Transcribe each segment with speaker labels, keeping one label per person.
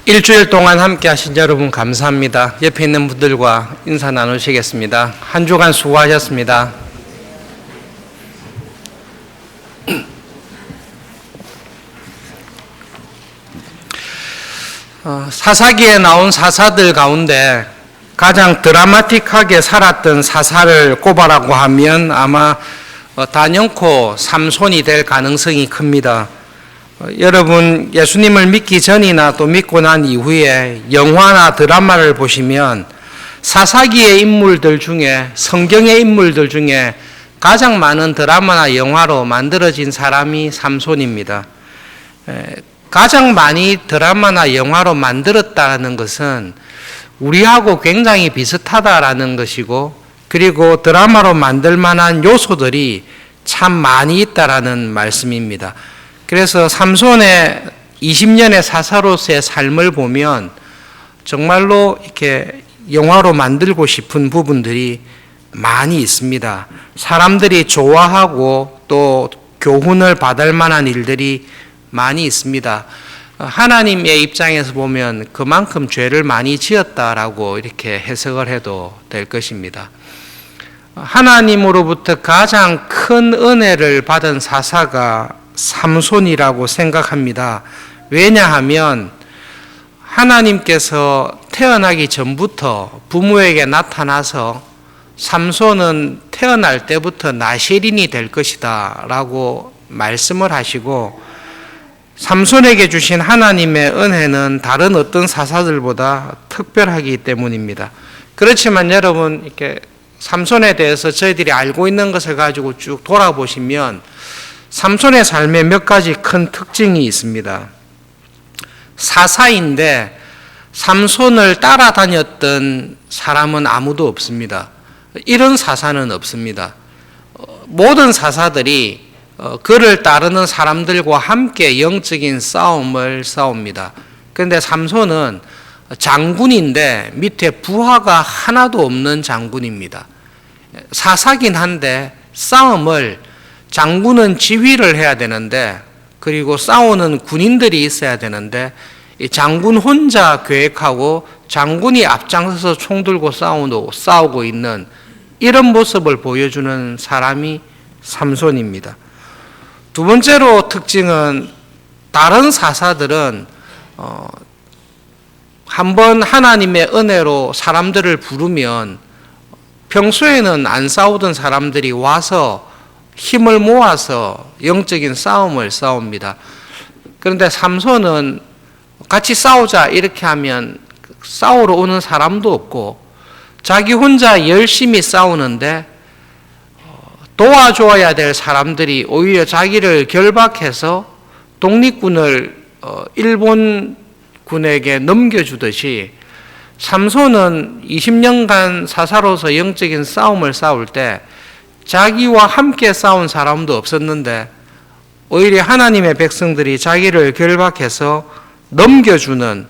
Speaker 1: 일주일 동안 함께 하신 여러분 감사합니다. 옆에 있는 분들과 인사 나누시겠습니다. 한 주간 수고하셨습니다. 사사기에 나온 사사들 가운데 가장 드라마틱하게 살았던 사사를 꼽아라고 하면 아마 단연코 삼손이 될 가능성이 큽니다. 여러분 예수님을 믿기 전이나 또 믿고 난 이후에 영화나 드라마를 보시면 사사기의 인물들 중에, 성경의 인물들 중에 가장 많은 드라마나 영화로 만들어진 사람이 삼손입니다. 가장 많이 드라마나 영화로 만들었다는 것은 우리하고 굉장히 비슷하다라는 것이고, 그리고 드라마로 만들 만한 요소들이 참 많이 있다라는 말씀입니다. 그래서 삼손의 20년의 사사로서의 삶을 보면 정말로 이렇게 영화로 만들고 싶은 부분들이 많이 있습니다. 사람들이 좋아하고 또 교훈을 받을 만한 일들이 많이 있습니다. 하나님의 입장에서 보면 그만큼 죄를 많이 지었다라고 이렇게 해석을 해도 될 것입니다. 하나님으로부터 가장 큰 은혜를 받은 사사가 삼손이라고 생각합니다. 왜냐하면 하나님께서 태어나기 전부터 부모에게 나타나서 삼손은 태어날 때부터 나실인이 될 것이다 라고 말씀을 하시고, 삼손에게 주신 하나님의 은혜는 다른 어떤 사사들보다 특별하기 때문입니다. 그렇지만 여러분, 이렇게 삼손에 대해서 저희들이 알고 있는 것을 가지고 쭉 돌아보시면 삼손의 삶에 몇 가지 큰 특징이 있습니다. 사사인데 삼손을 따라다녔던 사람은 아무도 없습니다. 이런 사사는 없습니다. 모든 사사들이 그를 따르는 사람들과 함께 영적인 싸움을 싸웁니다. 그런데 삼손은 장군인데 밑에 부하가 하나도 없는 장군입니다. 사사긴 한데 싸움을, 장군은 지휘를 해야 되는데, 그리고 싸우는 군인들이 있어야 되는데 이 장군 혼자 계획하고 장군이 앞장서서 총 들고 싸우고 있는 이런 모습을 보여주는 사람이 삼손입니다. 두 번째로 특징은, 다른 사사들은 한번 하나님의 은혜로 사람들을 부르면 평소에는 안 싸우던 사람들이 와서 힘을 모아서 영적인 싸움을 싸웁니다. 그런데 삼손은 같이 싸우자 이렇게 하면 싸우러 오는 사람도 없고, 자기 혼자 열심히 싸우는데 도와줘야 될 사람들이 오히려 자기를 결박해서 독립군을 일본군에게 넘겨주듯이, 삼손은 20년간 사사로서 영적인 싸움을 싸울 때 자기와 함께 싸운 사람도 없었는데 오히려 하나님의 백성들이 자기를 결박해서 넘겨주는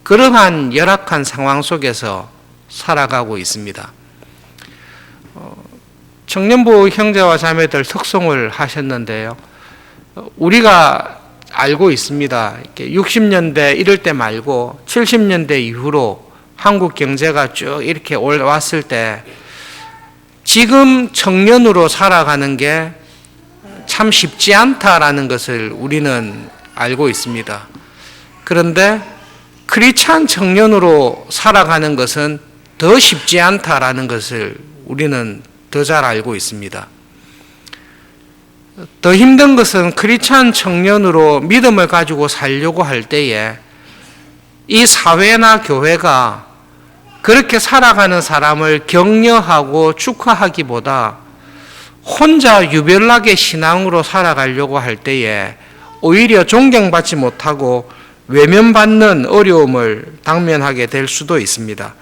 Speaker 1: 그러한 열악한 상황 속에서 살아가고 있습니다. 청년부 형제와 자매들 특송을 하셨는데요, 우리가 알고 있습니다. 60년대 이럴 때 말고 70년대 이후로 한국 경제가 쭉 이렇게 올라왔을 때 지금 청년으로 살아가는 게 참 쉽지 않다라는 것을 우리는 알고 있습니다. 그런데 크리스찬 청년으로 살아가는 것은 더 쉽지 않다라는 것을 우리는 더 잘 알고 있습니다. 더 힘든 것은 크리스찬 청년으로 믿음을 가지고 살려고 할 때에 이 사회나 교회가 그렇게 살아가는 사람을 격려하고 축하하기보다 혼자 유별나게 신앙으로 살아가려고 할 때에 오히려 존경받지 못하고 외면받는 어려움을 당면하게 될 수도 있습니다.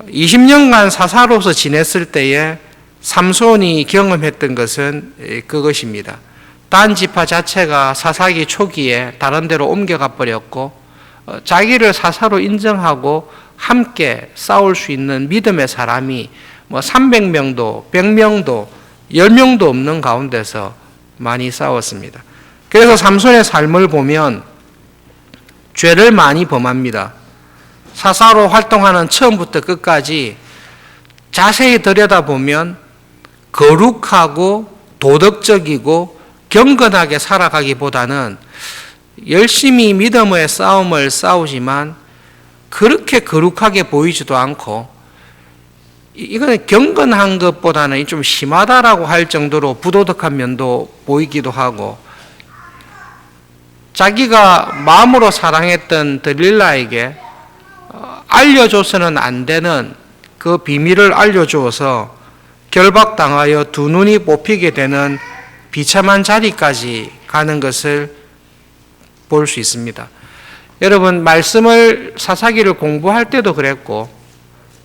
Speaker 1: 20년간 사사로서 지냈을 때에 삼손이 경험했던 것은 그것입니다. 단지파 자체가 사사기 초기에 다른 데로 옮겨가 버렸고, 자기를 사사로 인정하고 함께 싸울 수 있는 믿음의 사람이 300명도 100명도 10명도 없는 가운데서 많이 싸웠습니다. 그래서 삼손의 삶을 보면 죄를 많이 범합니다. 사사로 활동하는 처음부터 끝까지 자세히 들여다보면 거룩하고 도덕적이고 경건하게 살아가기보다는 열심히 믿음의 싸움을 싸우지만 그렇게 거룩하게 보이지도 않고, 이거는 경건한 것보다는 좀 심하다라고 할 정도로 부도덕한 면도 보이기도 하고, 자기가 마음으로 사랑했던 들릴라에게 알려줘서는 안 되는 그 비밀을 알려주어서 결박당하여 두 눈이 뽑히게 되는 비참한 자리까지 가는 것을 볼 수 있습니다. 여러분, 말씀을 사사기를 공부할 때도 그랬고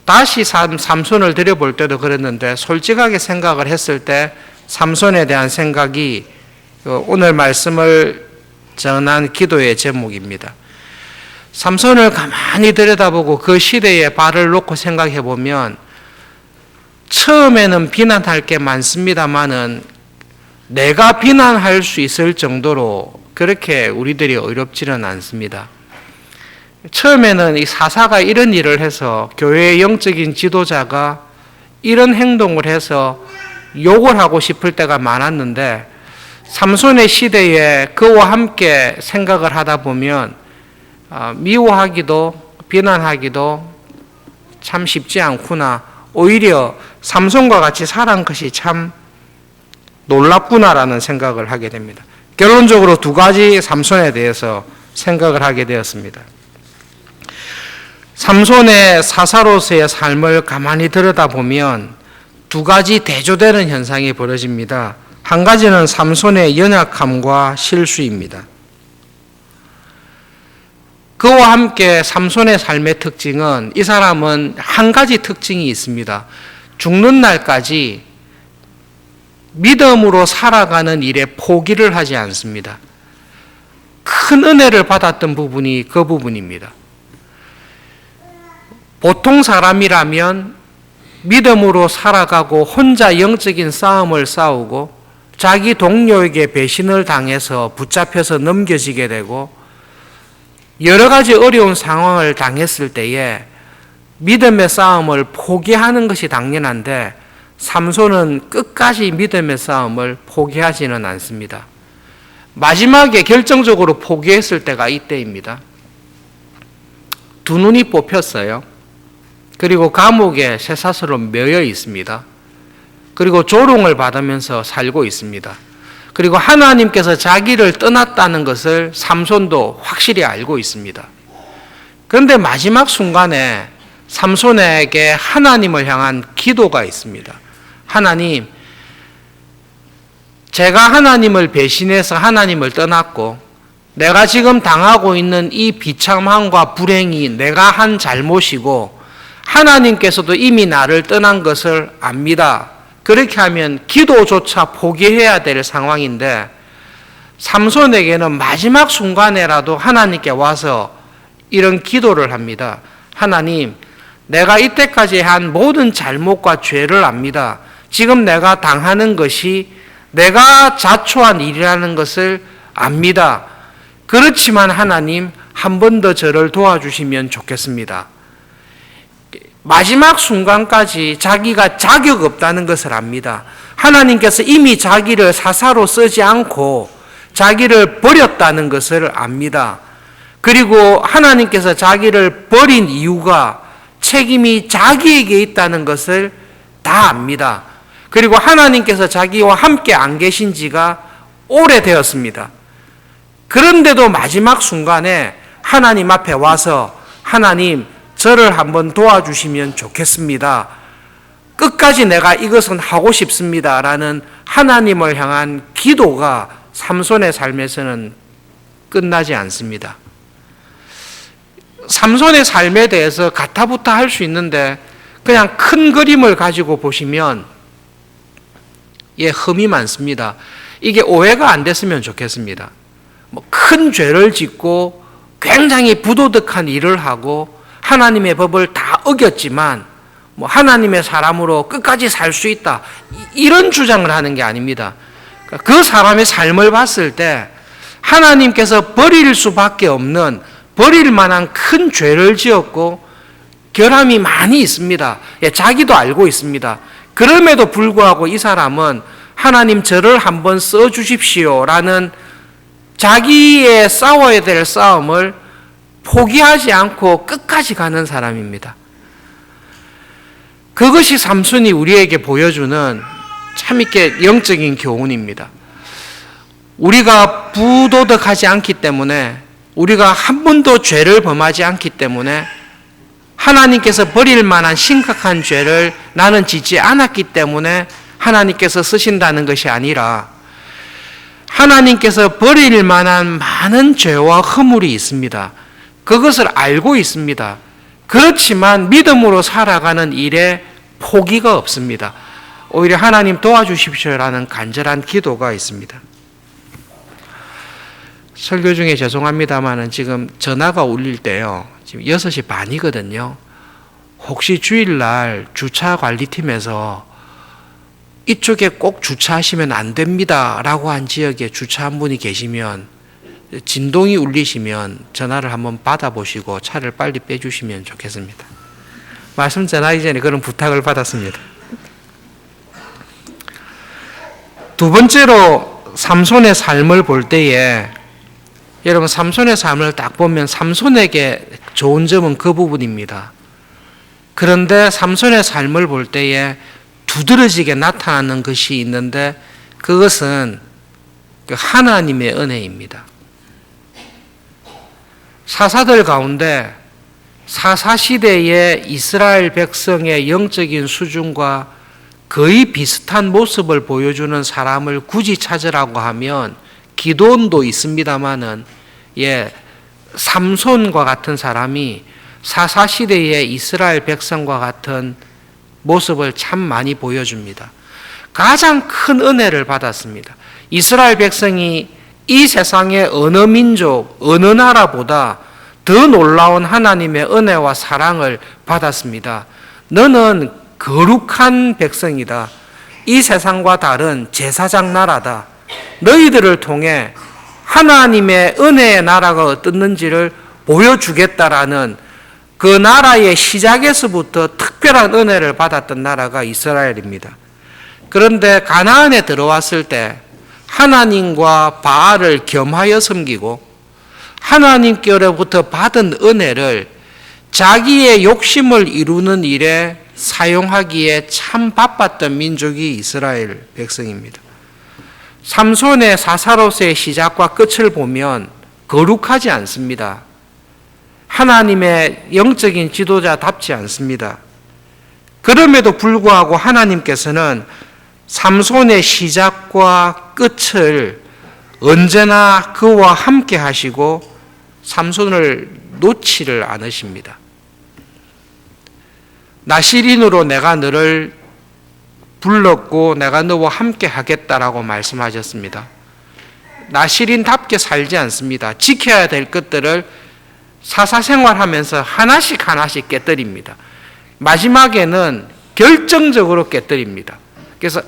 Speaker 1: 다시 삼손을 들여볼 때도 그랬는데, 솔직하게 생각을 했을 때 삼손에 대한 생각이 오늘 말씀을 전한 기도의 제목입니다. 삼손을 가만히 들여다보고 그 시대에 발을 놓고 생각해 보면 처음에는 비난할 게 많습니다만은 내가 비난할 수 있을 정도로 그렇게 우리들이 어렵지는 않습니다. 처음에는 이 사사가 이런 일을 해서 교회의 영적인 지도자가 이런 행동을 해서 욕을 하고 싶을 때가 많았는데, 삼손의 시대에 그와 함께 생각을 하다 보면 미워하기도 비난하기도 참 쉽지 않구나, 오히려 삼손과 같이 살아온 것이 참 놀랍구나라는 생각을 하게 됩니다. 결론적으로 두 가지 삼손에 대해서 생각을 하게 되었습니다. 삼손의 사사로서의 삶을 가만히 들여다보면 두 가지 대조되는 현상이 벌어집니다. 한 가지는 삼손의 연약함과 실수입니다. 그와 함께 삼손의 삶의 특징은, 이 사람은 한 가지 특징이 있습니다. 죽는 날까지 믿음으로 살아가는 일에 포기를 하지 않습니다. 큰 은혜를 받았던 부분이 그 부분입니다. 보통 사람이라면 믿음으로 살아가고 혼자 영적인 싸움을 싸우고 자기 동료에게 배신을 당해서 붙잡혀서 넘겨지게 되고 여러 가지 어려운 상황을 당했을 때에 믿음의 싸움을 포기하는 것이 당연한데, 삼손은 끝까지 믿음의 싸움을 포기하지는 않습니다. 마지막에 결정적으로 포기했을 때가 이때입니다. 두 눈이 뽑혔어요. 그리고 감옥에 쇠사슬로 매여 있습니다. 그리고 조롱을 받으면서 살고 있습니다. 그리고 하나님께서 자기를 떠났다는 것을 삼손도 확실히 알고 있습니다. 그런데 마지막 순간에 삼손에게 하나님을 향한 기도가 있습니다. 하나님, 제가 하나님을 배신해서 하나님을 떠났고 내가 지금 당하고 있는 이 비참함과 불행이 내가 한 잘못이고 하나님께서도 이미 나를 떠난 것을 압니다. 그렇게 하면 기도조차 포기해야 될 상황인데, 삼손에게는 마지막 순간에라도 하나님께 와서 이런 기도를 합니다. 하나님, 내가 이때까지 한 모든 잘못과 죄를 압니다. 지금 내가 당하는 것이 내가 자초한 일이라는 것을 압니다. 그렇지만 하나님, 한 번 더 저를 도와주시면 좋겠습니다. 마지막 순간까지 자기가 자격 없다는 것을 압니다. 하나님께서 이미 자기를 사사로 쓰지 않고 자기를 버렸다는 것을 압니다. 그리고 하나님께서 자기를 버린 이유가 책임이 자기에게 있다는 것을 다 압니다. 그리고 하나님께서 자기와 함께 안 계신 지가 오래되었습니다. 그런데도 마지막 순간에 하나님 앞에 와서, 하나님, 저를 한번 도와주시면 좋겠습니다. 끝까지 내가 이것은 하고 싶습니다. 라는 하나님을 향한 기도가 삼손의 삶에서는 끝나지 않습니다. 삼손의 삶에 대해서 가타부타 할 수 있는데, 그냥 큰 그림을 가지고 보시면 흠이 많습니다. 이게 오해가 안 됐으면 좋겠습니다. 큰 죄를 짓고 굉장히 부도덕한 일을 하고 하나님의 법을 다 어겼지만 하나님의 사람으로 끝까지 살 수 있다, 이런 주장을 하는 게 아닙니다. 그 사람의 삶을 봤을 때 하나님께서 버릴 수밖에 없는 버릴 만한 큰 죄를 지었고 결함이 많이 있습니다. 자기도 알고 있습니다. 그럼에도 불구하고 이 사람은 하나님 저를 한번 써주십시오라는 자기의 싸워야 될 싸움을 포기하지 않고 끝까지 가는 사람입니다. 그것이 삼손이 우리에게 보여주는 참있게 영적인 교훈입니다. 우리가 부도덕하지 않기 때문에, 우리가 한 번도 죄를 범하지 않기 때문에, 하나님께서 버릴 만한 심각한 죄를 나는 짓지 않았기 때문에 하나님께서 쓰신다는 것이 아니라, 하나님께서 버릴 만한 많은 죄와 허물이 있습니다. 그것을 알고 있습니다. 그렇지만 믿음으로 살아가는 일에 포기가 없습니다. 오히려 하나님 도와주십시오라는 간절한 기도가 있습니다. 설교 중에 죄송합니다만 지금 전화가 울릴 때요, 지금 6시 반이거든요. 혹시 주일날 주차 관리팀에서 이쪽에 꼭 주차하시면 안 됩니다 라고 한 지역에 주차한 분이 계시면, 진동이 울리시면 전화를 한번 받아보시고 차를 빨리 빼주시면 좋겠습니다. 말씀 전하기 전에 그런 부탁을 받았습니다. 두 번째로 삼손의 삶을 볼 때에, 여러분 삼손의 삶을 딱 보면 삼손에게 좋은 점은 그 부분입니다. 그런데 삼손의 삶을 볼 때에 두드러지게 나타나는 것이 있는데, 그것은 하나님의 은혜입니다. 사사들 가운데 사사시대의 이스라엘 백성의 영적인 수준과 거의 비슷한 모습을 보여주는 사람을 굳이 찾으라고 하면 기드온도 있습니다마는, 삼손과 같은 사람이 사사시대의 이스라엘 백성과 같은 모습을 참 많이 보여줍니다. 가장 큰 은혜를 받았습니다. 이스라엘 백성이 이 세상의 어느 민족, 어느 나라보다 더 놀라운 하나님의 은혜와 사랑을 받았습니다. 너는 거룩한 백성이다. 이 세상과 다른 제사장 나라다. 너희들을 통해 하나님의 은혜의 나라가 어떻는지를 보여주겠다라는 그 나라의 시작에서부터 특별한 은혜를 받았던 나라가 이스라엘입니다. 그런데 가나안에 들어왔을 때 하나님과 바알을 겸하여 섬기고 하나님께로부터 받은 은혜를 자기의 욕심을 이루는 일에 사용하기에 참 바빴던 민족이 이스라엘 백성입니다. 삼손의 사사로서의 시작과 끝을 보면 거룩하지 않습니다. 하나님의 영적인 지도자답지 않습니다. 그럼에도 불구하고 하나님께서는 삼손의 시작과 끝을 언제나 그와 함께 하시고 삼손을 놓지를 않으십니다. 나시린으로 내가 너를 불렀고 내가 너와 함께 하겠다라고 말씀하셨습니다. 나시린답게 살지 않습니다. 지켜야 될 것들을 사사생활하면서 하나씩 하나씩 깨뜨립니다. 마지막에는 결정적으로 깨뜨립니다. 그래서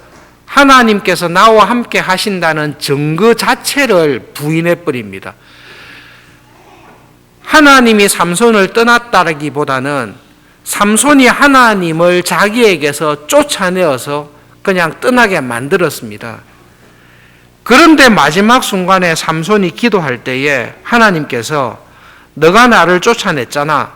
Speaker 1: 하나님께서 나와 함께 하신다는 증거 자체를 부인해버립니다. 하나님이 삼손을 떠났다기보다는 삼손이 하나님을 자기에게서 쫓아내어서 그냥 떠나게 만들었습니다. 그런데 마지막 순간에 삼손이 기도할 때에 하나님께서 너가 나를 쫓아냈잖아.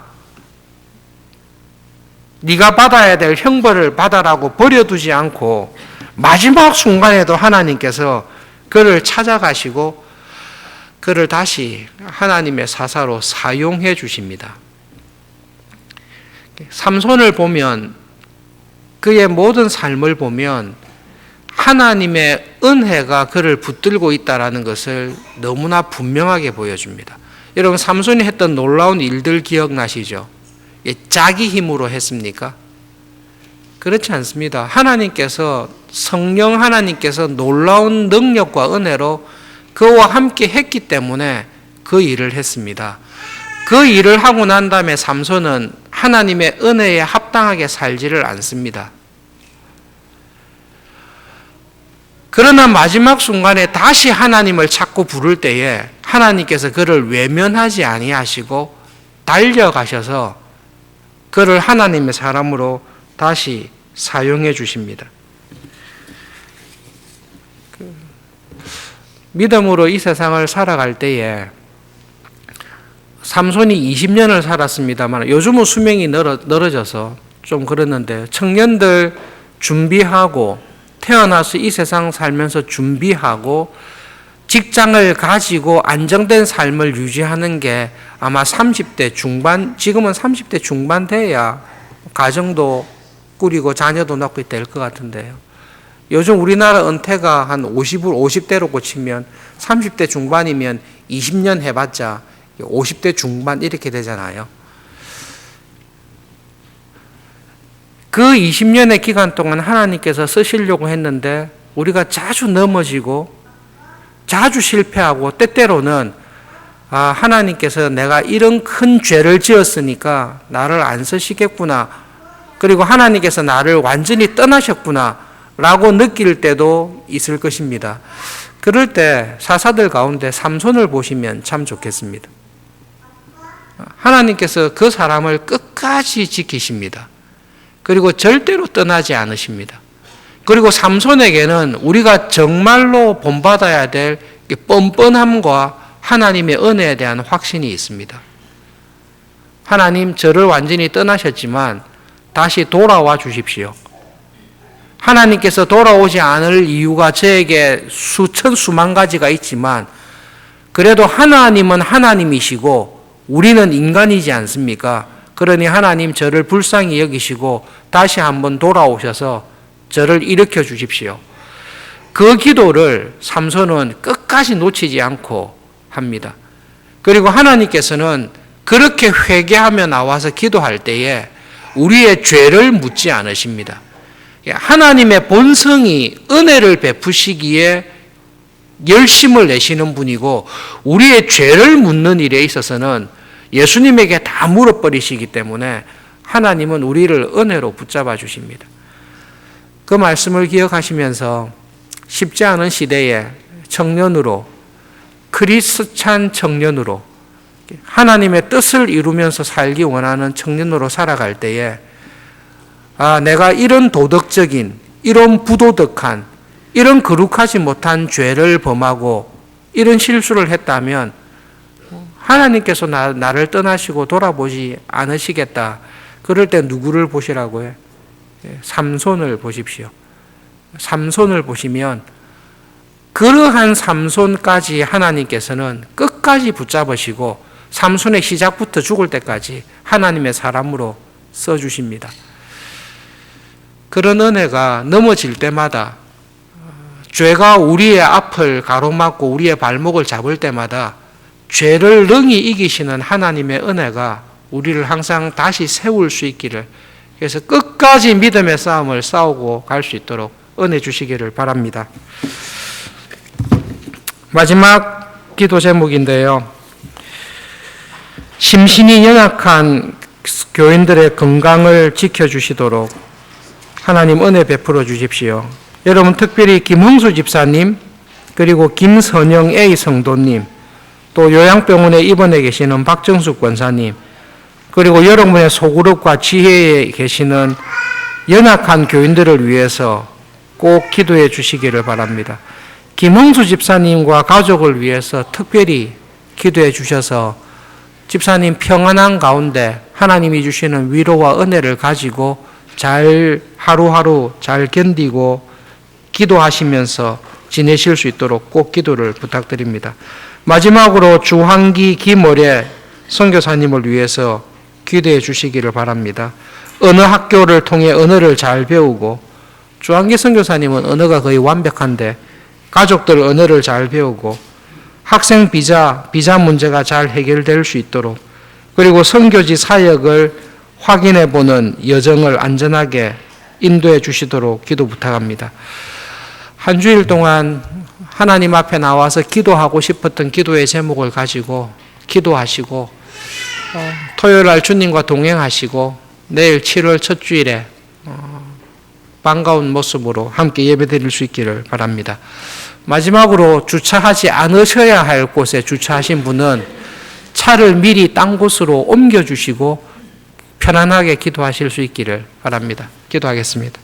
Speaker 1: 네가 받아야 될 형벌을 받아라고 버려두지 않고 마지막 순간에도 하나님께서 그를 찾아가시고 그를 다시 하나님의 사사로 사용해 주십니다. 삼손을 보면, 그의 모든 삶을 보면 하나님의 은혜가 그를 붙들고 있다는 것을 너무나 분명하게 보여줍니다. 여러분, 삼손이 했던 놀라운 일들 기억나시죠? 자기 힘으로 했습니까? 그렇지 않습니다. 성령 하나님께서 놀라운 능력과 은혜로 그와 함께 했기 때문에 그 일을 했습니다. 그 일을 하고 난 다음에 삼손은 하나님의 은혜에 합당하게 살지를 않습니다. 그러나 마지막 순간에 다시 하나님을 찾고 부를 때에 하나님께서 그를 외면하지 아니하시고 달려가셔서 그를 하나님의 사람으로 다시 사용해 주십니다. 믿음으로 이 세상을 살아갈 때에 삼손이 20년을 살았습니다만 요즘은 수명이 늘어져서 좀 그랬는데 청년들 준비하고 태어나서 이 세상 살면서 준비하고 직장을 가지고 안정된 삶을 유지하는 게 아마 30대 중반, 지금은 30대 중반 돼야 가정도 꾸리고 자녀도 낳고 될 것 같은데요. 요즘 우리나라 은퇴가 한 50대로 고치면 30대 중반이면 20년 해봤자 50대 중반 이렇게 되잖아요. 그 20년의 기간 동안 하나님께서 쓰시려고 했는데 우리가 자주 넘어지고 자주 실패하고 때때로는 하나님께서 내가 이런 큰 죄를 지었으니까 나를 안 쓰시겠구나. 그리고 하나님께서 나를 완전히 떠나셨구나 라고 느낄 때도 있을 것입니다. 그럴 때 사사들 가운데 삼손을 보시면 참 좋겠습니다. 하나님께서 그 사람을 끝까지 지키십니다. 그리고 절대로 떠나지 않으십니다. 그리고 삼손에게는 우리가 정말로 본받아야 될 뻔뻔함과 하나님의 은혜에 대한 확신이 있습니다. 하나님, 저를 완전히 떠나셨지만 다시 돌아와 주십시오. 하나님께서 돌아오지 않을 이유가 저에게 수만 가지가 있지만 그래도 하나님은 하나님이시고 우리는 인간이지 않습니까? 그러니 하나님 저를 불쌍히 여기시고 다시 한번 돌아오셔서 저를 일으켜 주십시오. 그 기도를 삼손은 끝까지 놓치지 않고 합니다. 그리고 하나님께서는 그렇게 회개하며 나와서 기도할 때에 우리의 죄를 묻지 않으십니다. 하나님의 본성이 은혜를 베푸시기에 열심을 내시는 분이고 우리의 죄를 묻는 일에 있어서는 예수님에게 다 물어버리시기 때문에 하나님은 우리를 은혜로 붙잡아 주십니다. 그 말씀을 기억하시면서 쉽지 않은 시대에 청년으로 크리스찬 청년으로 하나님의 뜻을 이루면서 살기 원하는 청년으로 살아갈 때에 내가 이런 도덕적인, 이런 부도덕한, 이런 거룩하지 못한 죄를 범하고 이런 실수를 했다면 하나님께서 나를 떠나시고 돌아보지 않으시겠다. 그럴 때 누구를 보시라고요? 삼손을 보십시오. 삼손을 보시면 그러한 삼손까지 하나님께서는 끝까지 붙잡으시고 삼손의 시작부터 죽을 때까지 하나님의 사람으로 써주십니다. 그런 은혜가 넘어질 때마다 죄가 우리의 앞을 가로막고 우리의 발목을 잡을 때마다 죄를 능히 이기시는 하나님의 은혜가 우리를 항상 다시 세울 수 있기를, 그래서 끝까지 믿음의 싸움을 싸우고 갈 수 있도록 은혜 주시기를 바랍니다. 마지막 기도 제목인데요. 심신이 연약한 교인들의 건강을 지켜주시도록 하나님 은혜 베풀어 주십시오. 여러분, 특별히 김흥수 집사님, 그리고 김선영 A 성도님, 또 요양병원에 입원해 계시는 박정숙 권사님, 그리고 여러분의 소그룹과 지혜에 계시는 연약한 교인들을 위해서 꼭 기도해 주시기를 바랍니다. 김흥수 집사님과 가족을 위해서 특별히 기도해 주셔서 집사님 평안한 가운데 하나님이 주시는 위로와 은혜를 가지고 잘 하루하루 잘 견디고 기도하시면서 지내실 수 있도록 꼭 기도를 부탁드립니다. 마지막으로 주한기 김어래 선교사님을 위해서 기도해 주시기를 바랍니다. 언어 학교를 통해 언어를 잘 배우고, 주한기 선교사님은 언어가 거의 완벽한데 가족들 언어를 잘 배우고 학생 비자 문제가 잘 해결될 수 있도록, 그리고 선교지 사역을 확인해 보는 여정을 안전하게 인도해 주시도록 기도 부탁합니다. 한 주일 동안 하나님 앞에 나와서 기도하고 싶었던 기도의 제목을 가지고 기도하시고, 토요일 날 주님과 동행하시고 내일 7월 첫 주일에 반가운 모습으로 함께 예배드릴 수 있기를 바랍니다. 마지막으로 주차하지 않으셔야 할 곳에 주차하신 분은 차를 미리 딴 곳으로 옮겨주시고 편안하게 기도하실 수 있기를 바랍니다. 기도하겠습니다.